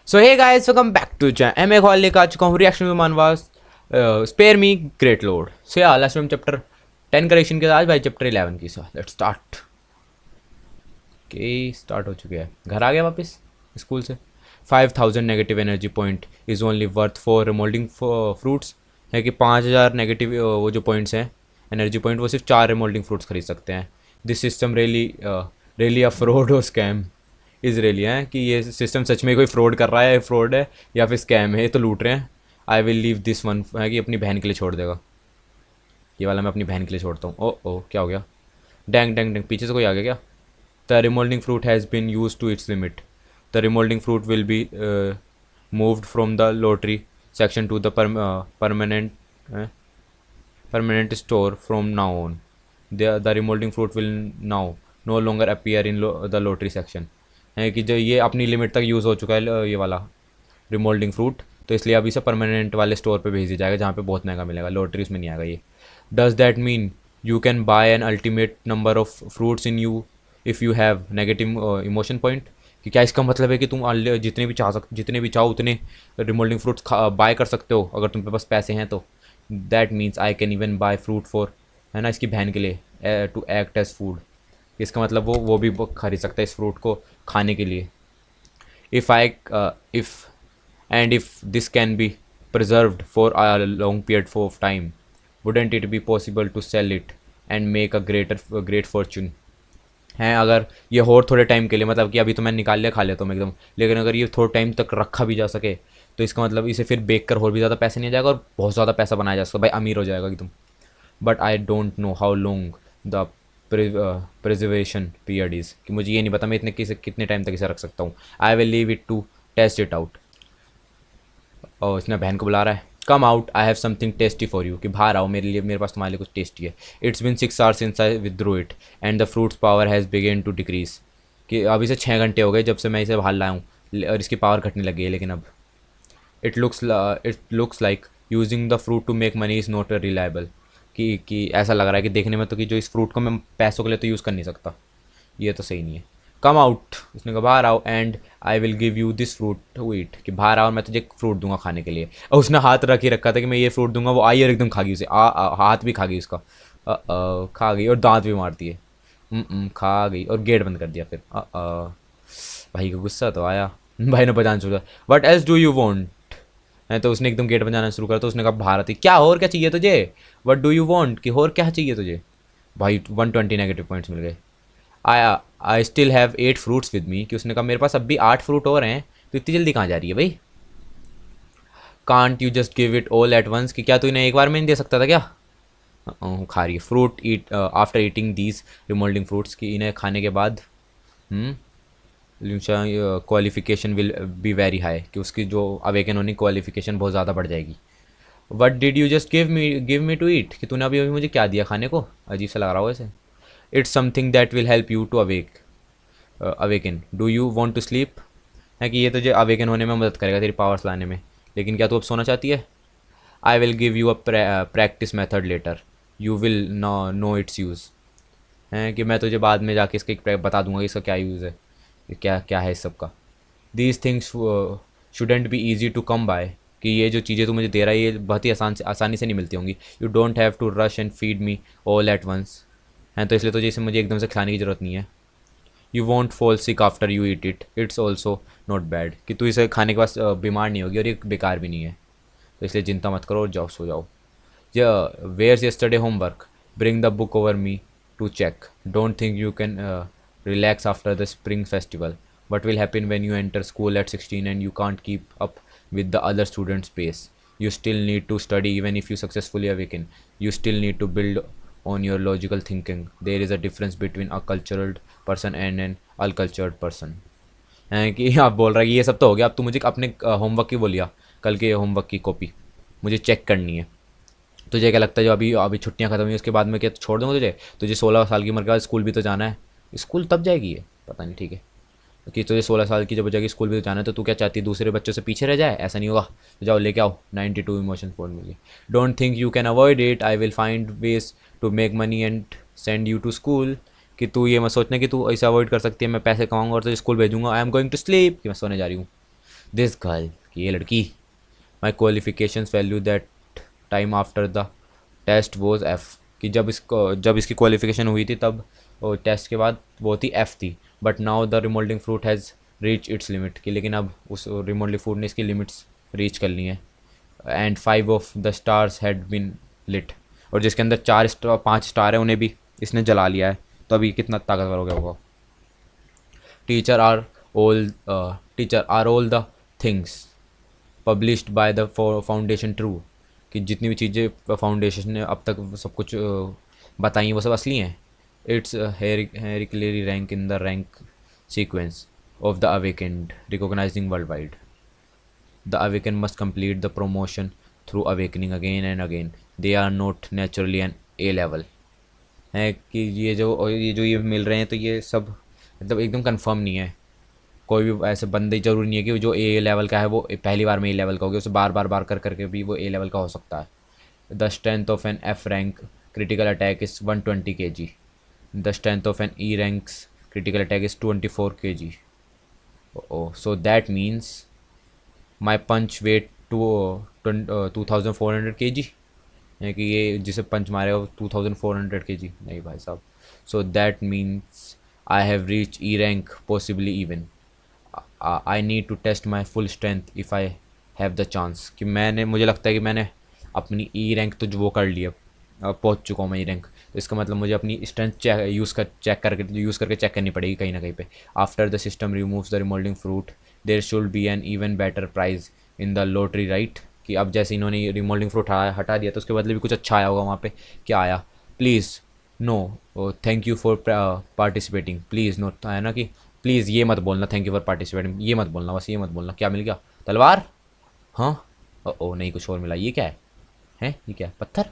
So hey guys welcome back to channel. मैं call लेकर आ चुका हूँ रिएक्शन मानवास spare me great lord. So या लास्ट में हम चैप्टर 10 करेक्शन के आज भाई चैप्टर 11 की। So let's start. Okay start हो चुके हैं। घर आ गया वापस स्कूल से। 5000 negative energy point is only worth for remoulding fruits. है कि 5000 नेगेटिव वो जो पॉइंट्स हैं एनर्जी पॉइंट वो सिर्फ 4 रिमोल्डिंग फ्रूट्स खरीद सकते हैं। This system really a fraud और स्कैम इज़ रियली है कि ये सिस्टम सच में कोई फ्रॉड कर रहा है, फ्रॉड है या फिर स्कैम है, ये तो लूट रहे हैं। आई विल लीव दिस वन है कि अपनी बहन के लिए छोड़ देगा। ये वाला मैं अपनी बहन के लिए छोड़ता हूँ। ओ क्या हो गया? डैंग डैंग डैंग पीछे से कोई आ गया क्या? The remoulding fruit has been used to its limit. The remoulding fruit will be moved from the lottery section to the permanent store from now on. The remolding fruit will now no longer appear in the lottery section. है कि जो ये अपनी limit तक use हो चुका है ये वाला रिमोल्डिंग फ्रूट, तो इसलिए अभी इसे परमानेंट वाले स्टोर पे भेज दिया जाएगा जहाँ पे बहुत महंगा मिलेगा। लॉटरीज में नहीं आएगा ये। Does that mean you can buy an ultimate number of fruits in you if you have negative emotion point? कि क्या इसका मतलब है कि तुम जितने भी चाहो उतने रिमोल्डिंग फ्रूट्स बाय कर सकते हो अगर तुम पे पास पैसे हैं तो? That means I can even bye fruit for, है ना, इसकी बहन के लिए, टू एक्ट एज फूड। इसका मतलब वो भी खरीद सकता है इस फ्रूट को खाने के लिए। If I if and if this can be preserved for a long period of time, wouldn't it be possible to sell it and make a great fortune? हैं अगर ये और थोड़े टाइम के लिए, मतलब कि अभी तो मैं निकाल लिया खा लेता हूँ एकदम, लेकिन अगर ये थोड़े टाइम तक रखा भी जा सके तो इसका मतलब इसे फिर बेच कर और भी ज़्यादा पैसे नहीं आ जाएगा और बहुत ज़्यादा पैसा बनाया जा सकता, भाई अमीर हो जाएगा एकदम। But I don't know how long the preservation period is, कि मुझे ये नहीं पता मैं इतने कितने टाइम तक इसे रख सकता हूँ। I will leave it to taste it out. और इसने बहन को बुला रहा है। Come out, I have something tasty for you, कि बाहर आओ मेरे लिए, मेरे पास तुम्हारे लिए कुछ टेस्टी है। It's been 6 hours since I withdrew it and the fruits power has began to decrease, कि अभी से 6 घंटे हो गए जब से मैं इसे बाहर लाया हूँ और इसकी पावर घटने लगी है। लेकिन अब it looks like using the fruit to make money is not reliable, कि ऐसा लग रहा है कि देखने में तो कि जो इस फ्रूट को मैं पैसों के लिए तो यूज़ कर नहीं सकता, ये तो सही नहीं है। कम आउट, उसने कहा बाहर आओ, and I will give you this fruit to eat, कि बाहर आओ और मैं तुझे फ्रूट दूंगा खाने के लिए। और उसने हाथ रख ही रखा था कि मैं ये फ्रूट दूंगा, वो आई और एकदम खा गई उसे। हाथ भी खा गई उसका। खा गई और दांत भी मारती है। खा गई और गेट बंद कर दिया फिर। भाई को गुस्सा तो आया, भाई ने बजाना शुरू किया। What else do you want? है तो उसने एकदम गेट बजाना शुरू करा, तो उसने कहा बाहर आती क्या और क्या चाहिए तुझे? वट डू यू वॉन्ट, कि और क्या चाहिए तुझे? भाई 120 नेगेटिव पॉइंट्स मिल गए। I I still have 8 fruits with me, कि उसने कहा मेरे पास अब भी 8 फ्रूट और हैं, तो इतनी जल्दी कहाँ जा रही है भाई? Can't you just give it all at once, कि क्या तू इन्हें एक बार में नहीं दे सकता था क्या? खा रही है fruit eat after eating these remoulding fruits, कि इन्हें खाने के बाद qualification will be very high, कि उसकी जो अवेकन होने क्वालिफिकेशन बहुत ज़्यादा बढ़ जाएगी। What did you just give me to eat, कि तूने अभी अभी मुझे क्या दिया खाने को? अजीब सा लग रहा हो ऐसे। It's something that will help you to awaken. Do you want to sleep, है कि ये तुझे अवेकन होने में मदद करेगा, तेरी पावर्स लाने में। लेकिन क्या तू अब सोना चाहती है? I will give you a practice method later, you will know its use, है कि मैं तुझे बाद में जाके इसका बता दूंगा कि इसका क्या यूज़ है, कि क्या क्या है इस सब का। These things shouldn't be easy to come by, कि ये जो चीज़ें तू मुझे दे रहा है ये बहुत ही आसानी से नहीं मिलती होंगी। You don't have to rush and feed me all at once, हैं तो इसलिए तुझे इसे मुझे एकदम से खिलाने की ज़रूरत नहीं है। You want fall sick after you eat it, it's also not bad, कि तू इसे खाने के बाद बीमार नहीं होगी और ये बेकार भी नहीं है, तो इसलिए चिंता मत करो और जाओ सो जाओ। Where's yesterday homework, bring the book over me to check, don't think you can relax after the spring festival, what will happen when you enter school at 16 and you can't keep up with the other students pace? You still need to study even if you successfully awaken. You still need to build on your logical thinking. There is a difference between a cultured person and an uncultured person. हैं कि आप बोल रहा है कि ये सब तो हो गया, अब तू मुझे अपने होमवर्क की बोलिया, कल के होमवर्क की कॉपी मुझे चेक करनी है। तुझे क्या लगता है जो अभी अभी छुट्टियां खत्म हुई उसके बाद में क्या छोड़ दूँगा तुझे? तुझे 16 साल की उम्र के बाद स्कूल भी तो जाना है। स्कूल तब जाएगी ये पता नहीं, ठीक है, कि तुझे 16 साल की जब हो जाएगी स्कूल भी तो जाना है, तो तू क्या चाहती है दूसरे बच्चों से पीछे रह जाए? ऐसा नहीं होगा, तो जाओ लेके आओ 92 इमोशन पॉइंट मिल गए। Don't think you can avoid it, I will find ways to make money and send you to school, कि तू ये मत सोचना कि तू ऐसे अवॉइड कर सकती है, मैं पैसे कमाऊंगा और तुझे स्कूल भेजूंगा। I am going to sleep, कि मैं सोने जा रही हूँ। दिस गर्ल, ये लड़की, my qualifications value that time after the test was F, कि जब इसकी क्वालिफिकेशन हुई थी तब टेस्ट के बाद वो थी एफ थी, but now the remoulding fruit has reach its limit, कि लेकिन अब उस रिमोल्डिंग फ्रूट ने इसकी लिमिट्स रीच कर ली हैं। And 5 of the stars had been lit, और जिसके अंदर 5 स्टार है उन्हें भी इसने जला लिया है। तो अभी कितना ताकतवर हो गया होगा। Teacher are all teacher are all the things published by the foundation true, कि जितनी भी चीज़ें फाउंडेशन ने अब तक सब कुछ बताई वो सब असली हैं। It's hierarchically rank in the rank sequence of the awakened recognizing world wide. The awaken must complete the promotion through awakening again and again, they are not naturally an A level, है कि ये मिल रहे हैं तो ये सब मतलब एकदम कंफर्म नहीं है। कोई भी ऐसे बंदे जरूरी नहीं है कि जो ए लेवल का है वो पहली बार में ए लेवल का हो गया, उसे बार बार कर करके भी वो ए लेवल का हो सकता है। The strength of an F rank critical attack is 120 kg, the strength of an E ranks critical attack is 24 kg। So that means my punch weight to 2400 kg, है कि ये जिसे पंच मारे वो 2400 kg नहीं भाई साहब। So that means I have reach a rank possibly even, I need to test my full strength if I have the chance, कि मुझे लगता है कि मैंने अपनी ई रैंक तो जो वो कर लिया, पहुँच चुका हूँ मैं ई रैंक, तो इसका मतलब मुझे अपनी स्ट्रेंथ यूज़ करके चेक करनी पड़ेगी कहीं ना कहीं पे। After the system removes the remoulding fruit there should be an even better prize in the lottery right, कि अब जैसे इन्होंने रिमोल्डिंग फ्रूट हटा दिया तो उसके बदले भी कुछ अच्छा आया होगा वहाँ पे। क्या आया? Please know thank you for participating, please know, है ना कि प्लीज़ ये मत बोलना थैंक यू फॉर पार्टिसिपेटिंग, ये मत बोलना, बस ये मत बोलना। क्या मिल गया? तलवार? हाँ। ओ नहीं, कुछ और मिला। ये क्या है? ये क्या है? पत्थर?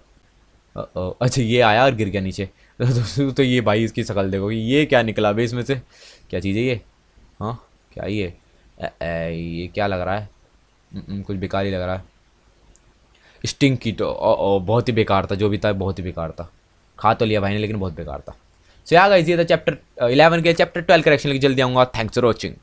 अच्छा ये आया और गिर गया नीचे। तो ये भाई इसकी शक्ल देखो कि ये क्या निकला बे इसमें से, क्या चीज़ है ये? हाँ क्या ये? ये क्या लग रहा है? कुछ बेकार ही लग रहा है। स्टिंग की तो बहुत ही बेकार था, जो भी था बहुत ही बेकार था। खा तो लिया भाई ने लेकिन बहुत बेकार था। सो यार गाइस, ये था चैप्टर 11 के। चैप्टर 12 करेक्शन लेके जल्दी आऊँगा। Thanks for watching.